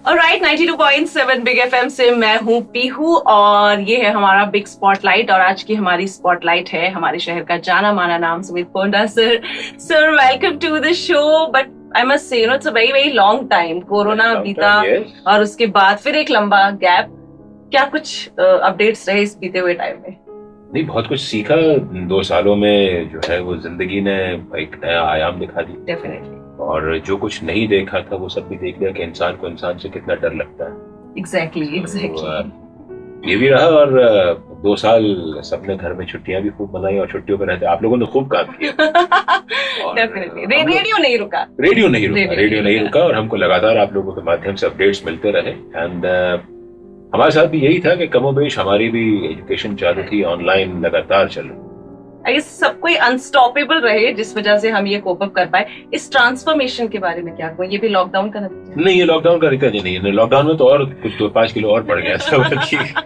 Alright 92.7 big FM से मैं हूँ पीहू और ये है हमारा बिग स्पॉटलाइट। और आज की हमारी स्पॉटलाइट है हमारे शहर का जाना माना नाम Sumit Ponda sir. Sir welcome to the show. But I must say it's a very very long time. Corona बीता और उसके बाद फिर एक लंबा गैप। क्या कुछ अपडेट्स रहे इस बीते हुए टाइम में? नहीं, बहुत कुछ सीखा 2 सालों में। जो है वो जिंदगी ने एक नया आयाम दिखा दी। डेफिनेटली। और जो कुछ नहीं देखा था वो सब भी देख लिया कि इंसान को इंसान से कितना डर लगता है। एग्जैक्टली। ये भी रहा। और 2 साल सबने घर में छुट्टियां भी खूब मनाई और छुट्टियों पर रहते आप लोगों ने खूब काम किया। डेफिनेटली रेडियो नहीं रुका। रेडियो नहीं रुका और हमको लगातार आप लोगों के माध्यम से अपडेट्स मिलते रहे। एंड हमारे साथ भी यही था कि कमोबेश हमारी भी एजुकेशन चालू थी, ऑनलाइन लगातार चल रही। आई गेस सब कोई अनस्टॉपेबल रहे जिस वजह से हम ये कोप अप कर पाए। इस ट्रांसफॉर्मेशन के बारे में क्या कहूँ? ये भी लॉकडाउन का नतीजा? नहीं, ये लॉकडाउन का नतीजा नहीं है। लॉकडाउन में तो और कुछ 5 किलो और बढ़ गया था।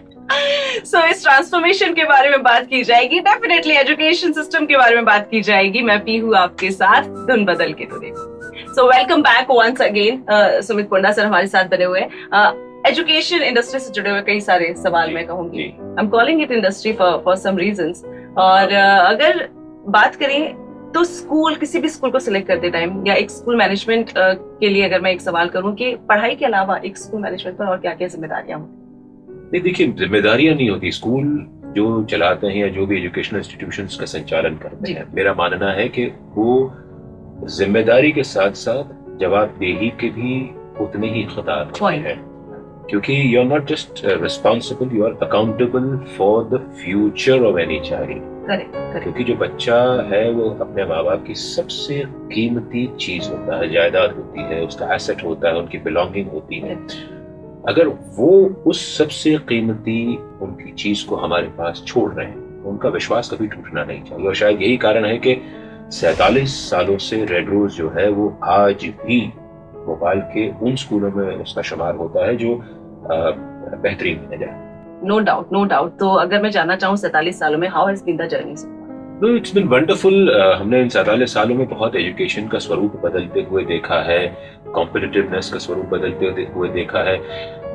सो इस ट्रांसफॉर्मेशन के बारे में बात की जाएगी। डेफिनेटली एजुकेशन सिस्टम के बारे में बात की जाएगी। मैं पीहू आपके साथ धुन बदल के तो देखो। So welcome back once again. Sumit Ponda sir हमारे साथ बने हुए हैं। एजुकेशन इंडस्ट्री से जुड़े हुए कई सारे सवाल मैं कहूंगी। I am calling it industry for some reasons. और अगर बात करें तो स्कूल, किसी भी स्कूल को सिलेक्ट करते टाइम या एक स्कूल मैनेजमेंट के लिए अगर मैं एक सवाल करूं कि पढ़ाई के अलावा एक स्कूल मैनेजमेंट पर और क्या क्या जिम्मेदारियां होती? नहीं, देखिए, जिम्मेदारियां नहीं होती। स्कूल जो चलाते हैं या जो भी एजुकेशनल इंस्टीट्यूशंस का संचालन करते हैं, मेरा मानना है कि वो जिम्मेदारी के साथ साथ जवाबदेही के भी उतने ही इख्तियार होते हैं। क्योंकि you are not just responsible, you are accountable for the future of any child. क्योंकि जो बच्चा है वो अपने माँ बाप की सबसे कीमती चीज होता है, जायदाद होती है, उसका एसेट होता है, उनकी बिलोंगिंग होती है। अगर वो उस सबसे कीमती उनकी चीज को हमारे पास छोड़ रहे हैं तो उनका विश्वास कभी टूटना नहीं चाहिए। और शायद यही कारण है कि 47 सालों से रेड रोज जो है वो आज भी भोपाल के उन स्कूलों में उसका शुमार होता है जो बेहतरीन है जाए। No doubt, no doubt. तो अगर मैं जानना चाहूँ 47 सालों में how has been the journey? तो इट्स बिन वंडरफुल। हमने इन 47 सालों में बहुत एजुकेशन का स्वरूप बदलते हुए देखा है, कॉम्पिटिटिवनेस का स्वरूप बदलते हुए देखा है।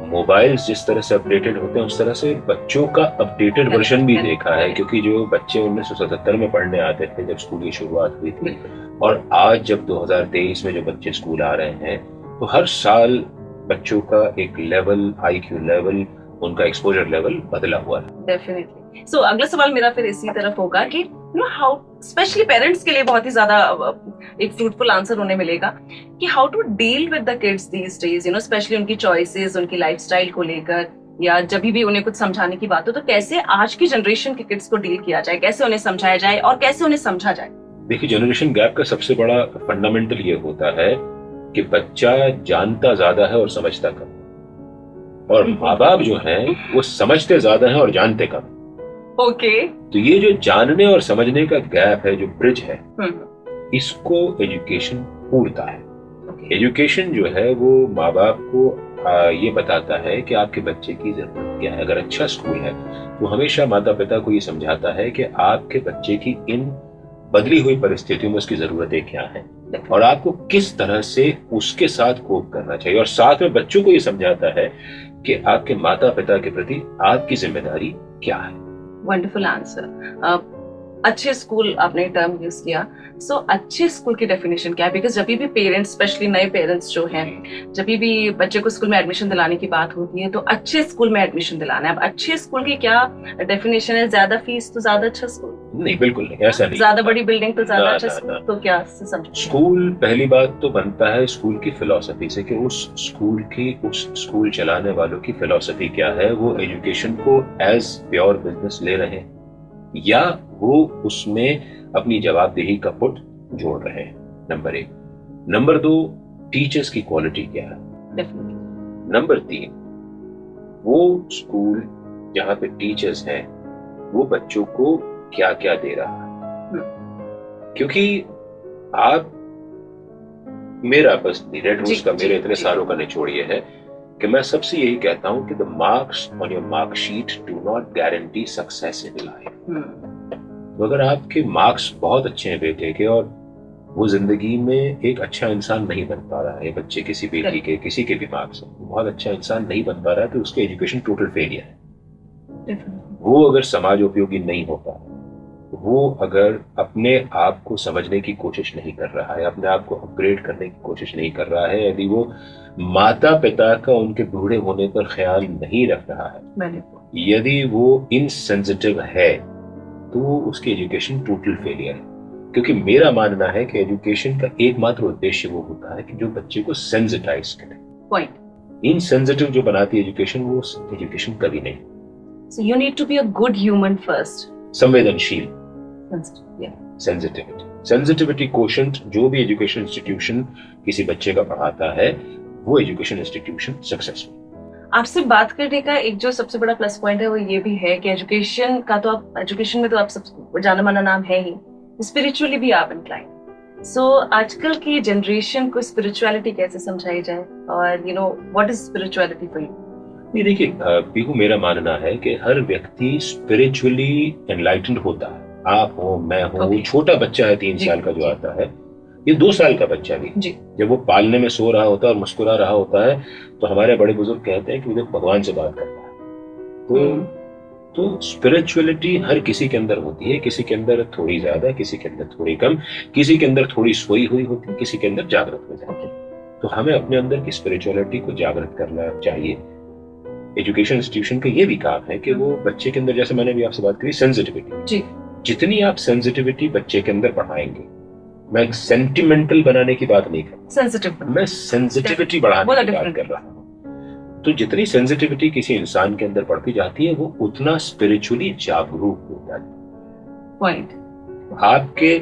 मोबाइल्स जिस तरह से अपडेटेड होते हैं उस तरह से बच्चों का अपडेटेड वर्जन भी देखा है। क्योंकि जो बच्चे 1977 में पढ़ने आते थे जब स्कूल की शुरुआत हुई थी, और आज जब 2023 में जो बच्चे स्कूल आ रहे हैं, तो हर साल बच्चों का एक लेवल, IQ लेवल, उनका एक्सपोजर लेवल बदला हुआ है। डेफिनेटली। सो अगला सवाल मेरा फिर इसी तरफ होगा कि हाउ, स्पेशली पेरेंट्स के लिए बहुत ही ज्यादा एक फ्रूटफुल आंसर उन्हें मिलेगा कि how to deal with the kids these days, specially उनकी चॉइसेस, उनकी लाइफस्टाइल को लेकर, या जब भी उन्हें कुछ समझाने की बात हो तो कैसे आज की जनरेशन के किड्स को डील किया जाए, कैसे उन्हें समझाया जाए और कैसे उन्हें समझा जाए? देखिए, जनरेशन गैप का सबसे बड़ा फंडामेंटल ये होता है कि बच्चा जानता ज्यादा है और समझता कम, और माँ बाप जो हैं वो समझते ज्यादा हैं और जानते कम। ओके। तो ये जो जानने और समझने का गैप है, जो ब्रिज है, इसको एजुकेशन पूरता है। एजुकेशन जो है वो माँ बाप को ये बताता है कि आपके बच्चे की जरूरत क्या है। अगर अच्छा स्कूल है तो हमेशा माता पिता को ये समझाता है कि आपके बच्चे की इन बदली हुई परिस्थितियों में उसकी जरूरतें क्या हैं और आपको किस तरह से उसके साथ कोप करना चाहिए। और साथ में बच्चों को ये समझाता है कि आपके माता पिता के प्रति आपकी जिम्मेदारी क्या है। Wonderful answer. अच्छे स्कूल आपने टर्म यूज किया। सो अच्छे स्कूल की डेफिनेशन क्या है? बिकॉज जब भी पेरेंट्स, स्पेशली नए पेरेंट्स जो हैं, जब भी बच्चे को स्कूल में एडमिशन दिलाने की बात होती है तो अच्छे स्कूल में एडमिशन दिलाना है। अब अच्छे स्कूल की क्या डेफिनेशन है? ज्यादा फीस तो ज्यादा अच्छा स्कूल? नहीं, बिल्कुल नहीं, ऐसा नहीं। ज्यादा बड़ी बिल्डिंग तो ज्यादा अच्छा स्कूल? तो क्या समझ? स्कूल पहली बात तो बनता है स्कूल की फिलॉसफी से कि उस स्कूल चलाने वालों की फिलॉसफी क्या है। वो एजुकेशन को एज प्योर बिजनेस ले रहे हैं या वो उसमें अपनी जवाबदेही का पुट जोड़ रहे हैं, नंबर 1। नंबर 2, टीचर्स की क्वालिटी क्या है। नंबर 3, वो स्कूल जहां पे टीचर्स हैं वो बच्चों को क्या क्या दे रहा है। क्योंकि आप, मेरा बस रेड रोज का, मेरे इतने सालों का निचोड़ ये है कि मैं सबसे यही कहता हूं कि the marks on your marksheet do not guarantee success in life. तो अगर आपके मार्क्स बहुत अच्छे हैं बेटे के और वो जिंदगी में एक अच्छा इंसान नहीं बन पा रहा है, बच्चे किसी बेटी के किसी के भी मार्क्स से बहुत अच्छा इंसान नहीं बन पा रहा है, तो उसके एजुकेशन टोटल फेलियर है। वो अगर समाज उपयोगी नहीं होता, वो अगर अपने आप को समझने की कोशिश नहीं कर रहा है, अपने आप को अपग्रेड करने की कोशिश नहीं कर रहा है, यदि वो माता पिता का उनके बूढ़े होने पर ख्याल नहीं रख रहा है, यदि वो इनसेंसिटिव है, तो उसकी एजुकेशन टोटल फेलियर है। क्योंकि मेरा मानना है कि एजुकेशन का एकमात्र उद्देश्य वो होता है कि जो बच्चे को सेंसिटाइज करे। पॉइंट। इनसेंसिटिव जो बनाती है एजुकेशन, वो एजुकेशन कभी नहीं। So you need to be a good human first. संवेदनशील, Yeah. सेंसिटिविटी कोशेंट जो भी एजुकेशन इंस्टीट्यूशन किसी बच्चे का पढ़ाता है, वो एजुकेशन इंस्टीट्यूशन सक्सेसफुल। आपसे बात करने का एक जो सबसे बड़ा प्लस पॉइंट है वो ये भी है कि एजुकेशन में तो आप सब जाना माना नाम है ही, स्पिरिचुअली भी आप इंक्लाइन। सो आजकल की जनरेशन को स्पिरिचुअलिटी कैसे समझाई जाए, और what is spirituality for you? नहीं, देखिए पीहू, मेरा मानना है कि हर व्यक्ति स्पिरिचुअली एनलाइटेंड होता है। आप हो, मैं हूँ, वो छोटा बच्चा है 3 साल का जो आता है, ये 2 साल का बच्चा भी जब वो पालने में सो रहा होता है और मुस्कुरा रहा होता है, तो हमारे बड़े बुजुर्ग कहते हैं कि वो भगवान से बात करता है। तो स्पिरिचुअलिटी हर किसी के अंदर होती है, किसी के अंदर थोड़ी ज्यादा, किसी के अंदर थोड़ी कम, किसी के अंदर थोड़ी सोई हुई होती है, किसी के अंदर जागृत हो जाती है। तो हमें अपने अंदर की स्पिरिचुअलिटी को जागृत करना चाहिए। एजुकेशन इंस्टीट्यूशन का ये भी काम है कि वो बच्चे के अंदर, जैसे मैंने भी आपसे बात करी, सेंसिटिविटी, जितनी आप सेंसिटिविटी बच्चे के अंदर पढ़ाएंगे, मैं सेंटिमेंटल बनाने की बात नहीं कर रहा, मैं सेंसिटिविटी बढ़ाने की बात कर रहा हूँ। तो जितनी सेंसिटिविटी किसी इंसान के अंदर बढ़ती जाती है, वो उतना स्पिरिचुअली जागरूक होता है। पॉइंट। आपके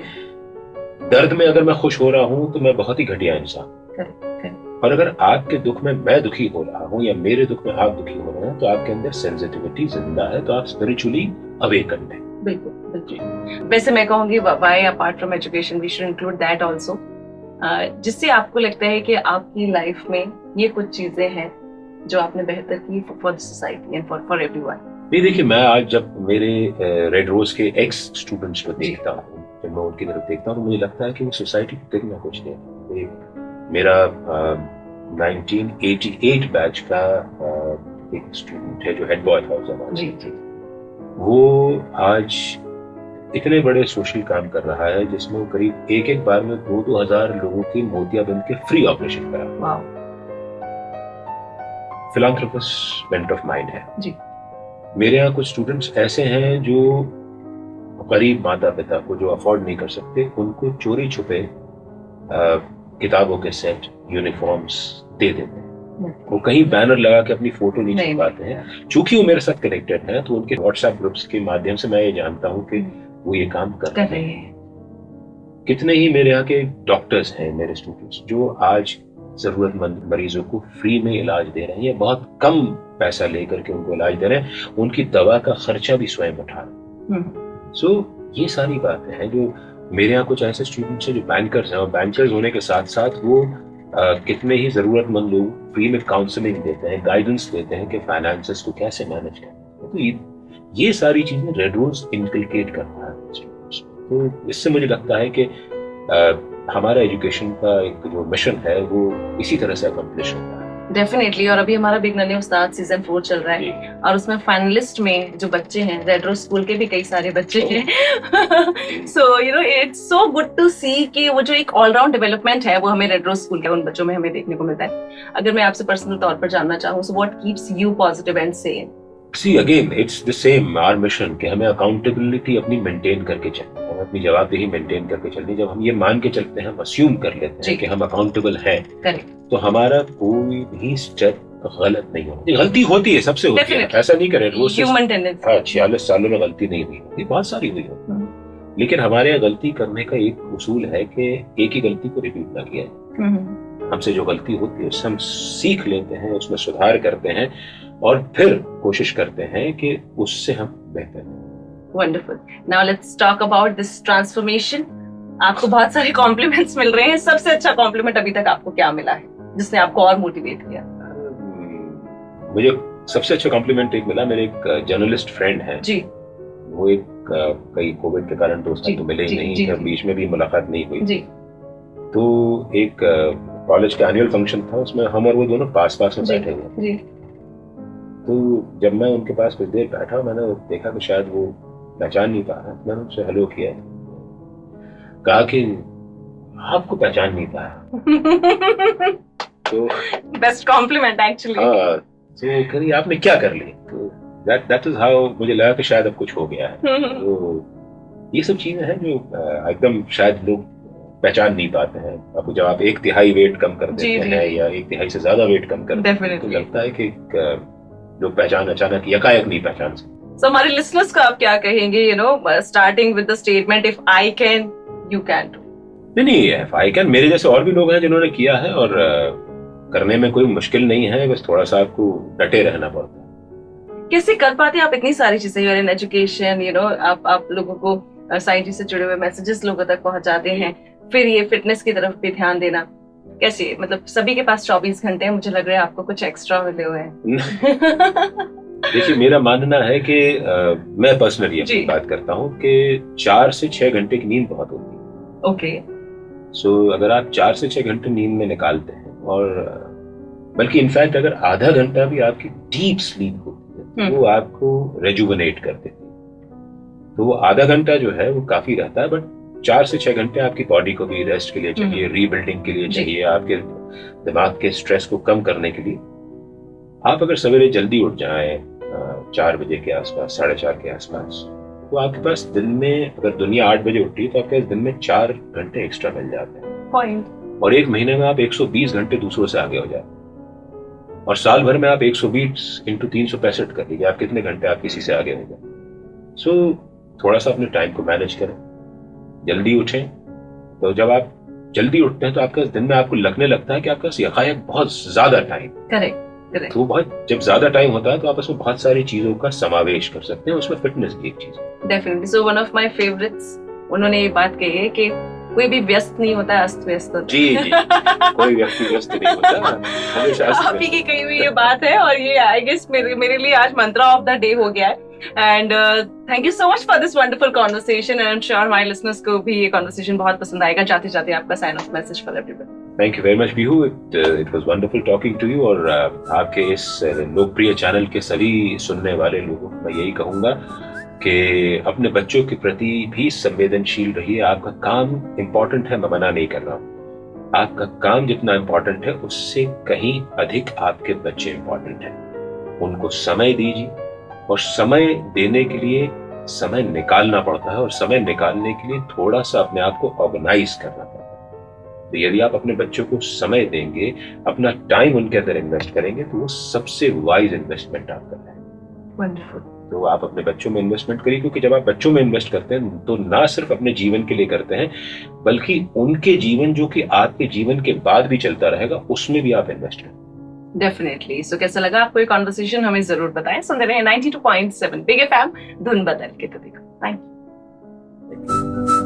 दर्द में अगर मैं खुश हो रहा हूं, तो मैं बहुत ही घटिया इंसान। और अगर आपके दुख में मैं दुखी हो रहा हूं या मेरे दुख में आप दुखी हो रहे हैं, तो आपके अंदर सेंसिटिविटी जिंदा है, तो आप स्पिरिचुअली अवेकन हैं। बिल्कुल बिल्कुल। वैसे मैं कहूंगी why apart from education we should include that also, जिससे आपको लगता है कि आपकी लाइफ में ये कुछ चीजें हैं जो आपने बेहतर की for the society and for everyone. नहीं, देखिए, मैं आज जब मेरे रेड रोज के एक्स स्टूडेंट्स को देखता हूँ, जब मैं उनकी तरफ देखता हूँ, तो मुझे लगता है कि वो सोसाइटी को कितना कुछ दे। मेरा 1988 बैच का एक स्टूडेंट है जो हेड बॉय था उस जमाने में, वो आज इतने बड़े सोशल काम कर रहा है, जिसमें वो करीब एक बार में 2-2 हजार लोगों की मोतियाबिंद के फ्री ऑपरेशन करा। फिलैंथ्रोपिस्ट बेंट ऑफ माइंड है जी। मेरे यहाँ कुछ स्टूडेंट्स ऐसे हैं जो गरीब माता पिता को, जो अफोर्ड नहीं कर सकते, उनको चोरी छुपे किताबों के सेट, यूनिफॉर्म्स दे देते हैं। वो कहीं बैनर लगा के अपनी फोटो नहीं छुपाते हैं। चूंकि वो मेरे साथ कनेक्टेड है, तो उनके व्हाट्सएप ग्रुप्स के माध्यम से मैं ये जानता हूँ कि वो ये काम कर रहे हैं। कितने ही मेरे यहाँ के डॉक्टर्स हैं, मेरे स्टूडेंट्स, जो आज जरूरतमंद मरीजों को फ्री में इलाज दे रहे हैं, या बहुत कम पैसा लेकर के उनको इलाज दे रहे हैं, उनकी दवा का खर्चा भी स्वयं उठा रहे हैं। सो ये सारी बातें हैं। जो मेरे यहाँ कुछ ऐसे स्टूडेंट्स हैं जो बैंकर्स हैं, और बैंकर्स होने के साथ साथ वो कितने ही जरूरतमंद लोग फ्री में काउंसलिंग देते हैं, गाइडेंस देते हैं कि फाइनेंसेस को कैसे मैनेज करना है। तो ये सारी चीजें रेड रोज इनकलकेट करता है स्टूडेंट्स। तो इससे मुझे लगता है कि हमारा एजुकेशन का एक जो मिशन है वो इसी तरह से अकम्प्लिश होता है। डेफिनेटली। और अभी हमारा बिग नन्हे उस्ताद सीजन 4 चल रहा है, और उसमें फाइनलिस्ट में जो बच्चे हैं, रेड रोज स्कूल के भी कई सारे बच्चे हैं। So it's so good to see कि वो जो एक ऑलराउंड डेवलपमेंट है वो हमें रेड रोज स्कूल के उन बच्चों में हमें देखने को मिलता है। अगर मैं आपसे पर्सनल तौर पर जानना चाहूँ, so what keeps you positive and Sen? See again, it's the same our mission कि हमें अकाउंटेबिलिटी अपनी मेंटेन करके चलनी है, अपनी जवाबदेही मेंटेन करके चलनी है। जब हम ये मान के चलते हैं, हम अस्यूम कर लेते हैं कि हम अकाउंटेबल हैं, तो हमारा कोई भी स्टेप गलत नहीं होती। गलती होती है, सबसे होती है, ऐसा नहीं करे वो 46 सालों में गलती नहीं हुई, बहुत सारी हुई होती। लेकिन हमारे यहाँ गलती करने का एक उसूल है कि एक ही गलती को रिपीट ना किया है। हमसे जो गलती होती है उससे हम सीख लेते हैं, उसमें सुधार करते हैं, और फिर कोशिश करते हैं कि उससे हम बेहतर हैं। Wonderful. Now let's talk about this transformation. आपको बहुत सारे कॉम्प्लीमेंट्स मिल रहे हैं, सबसे अच्छा कॉम्प्लीमेंट अभी तक आपको क्या मिला है जिसने आपको और मोटिवेट किया? मुझे सबसे अच्छा कॉम्प्लीमेंट एक मिला, मेरे एक जर्नलिस्ट फ्रेंड है जी। वो एक कई कोविड के कारण दोस्त तो मिले ही नहीं, बीच में भी मुलाकात नहीं हुई जी। तो एक कॉलेज का एनुअल फंक्शन था, उसमें हम और वो दोनों पास पास में बैठे हुए। जी। तो जब मैं उनके पास कुछ देर बैठा, मैंने देखा कि शायद वो पहचान नहीं पा रहा। मैंने उनसे हेलो किया, कहा कि आपको पहचान नहीं पाया। तो बेस्ट कॉम्प्लीमेंट एक्चुअली। हाँ, तो करी आपने क्या कर ली। तो दैट इज हाउ मुझे लगा कि शायद अब कुछ हो गया है। तो ये सब चीजें हैं जो एकदम शायद लोग पहचान नहीं पाते हैं। अब जब आप 1/3 वेट कम कर जी, देते जी, हैं जी। या 1/3 से ज्यादा वेट कम कर देते हैं, तो डेफिनेटली। लगता है कि लोग पहचान अचानक यकायक नहीं पहचान सकते। सो हमारे लिसनर्स को आप क्या कहेंगे, starting with the statement if I can you can too. नहीं, आई कैन मेरे जैसे और भी लोग हैं जिन्होंने किया है, और करने में कोई मुश्किल नहीं है, बस थोड़ा सा आपको डटे रहना पड़ता है। कैसे कर पाते हैं आप इतनी सारी चीजें, यूर इन एजुकेशन, आप लोगों को साइंस से जुड़े हुए मैसेजेस लोगों तक पहुंचाते हैं, फिर ये फिटनेस की तरफ भी ध्यान देना, कैसे? मतलब सभी के पास 24 घंटे हैं, मुझे लग रहा है आपको कुछ एक्स्ट्रा मिले हुए हैं। देखिए, मेरा मानना है कि मैं पर्सनली अपनी जी। बात करता हूँ कि 4 से 6 घंटे की नींद बहुत होती है। ओके। सो अगर आप 4 से 6 घंटे नींद में निकालते हैं, और बल्कि इनफैक्ट अगर आधा घंटा भी आपकी डीप स्लीप होती है, तो वो आपको रेजुवनेट कर देती है। तो वो आधा घंटा जो है वो काफी रहता है, बट 4 से 6 घंटे आपकी बॉडी को भी रेस्ट के लिए चाहिए, रीबिल्डिंग के लिए चाहिए, आपके दिमाग के स्ट्रेस को कम करने के लिए। आप अगर सवेरे जल्दी उठ जाएं 4 बजे के आसपास, 4:30 के आसपास, तो आपके पास दिन में, अगर दुनिया 8 बजे उठती है तो आपके पास दिन में 4 घंटे एक्स्ट्रा मिल जाते हैं। पॉइंट। और एक महीने में आप 120 घंटे दूसरों से आगे हो जाते हैं। और साल भर में आप 120 इंटू 365 कर लीजिए, आप कितने घंटे आप किसी से आगे हो गए। सो थोड़ा सा अपने टाइम को मैनेज करें, जल्दी उठें। तो जब आप जल्दी उठते हैं तो आपका दिन में आपको लगने लगता है कि आपका यकायक बहुत ज्यादा टाइम। करेक्ट। तो बहुत जब ज्यादा टाइम होता है तो आप उसमें बहुत सारी चीजों का समावेश कर सकते हैं, उसमें फिटनेस भी एक चीज है। Definitely. So one of my favourites, उन्होंने ये बात कही है कि कोई भी व्यस्त नहीं होता है, अस्त व्यस्त होता है। जी जी, कोई व्यक्ति व्यस्त नहीं होता, हमेशा अस्त आप ही की कही हुई ये बात है, और ये आई गेस मेरे लिए आज मंत्रा ऑफ द डे हो गया है। And thank you so much for this wonderful conversation, and I am sure हमारे लिसनर्स को भी ये कॉन्वर्सेशन बहुत पसंद आएगा। जाते जाते आपका sign off message for everyone. Thank you very much Bihu, it was wonderful talking to you. और आपके इस लोकप्रिय चैनल के सभी सुनने वाले लोगों को मैं यही कहूंगा कि अपने बच्चों के प्रति भी संवेदनशील रहिए। आपका काम इम्पोर्टेंट है, मैं मना नहीं कर रहा हूँ। आपका काम जितना इम्पोर्टेंट है, उससे कहीं अधिक आपके बच्चे इम्पोर्टेंट हैं। उनको समय दीजिए, और समय देने के लिए समय निकालना पड़ता है, और समय निकालने के लिए थोड़ा सा अपने आप को ऑर्गेनाइज करना पड़ता है। तो यदि आप अपने बच्चों को समय देंगे, अपना टाइम उनके अंदर इन्वेस्ट करेंगे, तो वो सबसे वाइज इन्वेस्टमेंट आप कर रहे हैं। वंडरफुल। तो आप अपने बच्चों में इन्वेस्टमेंट करिए, क्योंकि जब आप बच्चों में इन्वेस्ट करते हैं तो ना सिर्फ अपने जीवन के लिए करते हैं, बल्कि उनके जीवन जो कि आपके जीवन के बाद भी चलता रहेगा, उसमें भी आप इन्वेस्ट करें। डेफिनेटली। सो कैसा लगा आपको ये कॉन्वर्सेशन, हमें जरूर बताएं। सुनते रहे 92.7 बिग एफएम, धुन बदल के तो देखो। Thank you.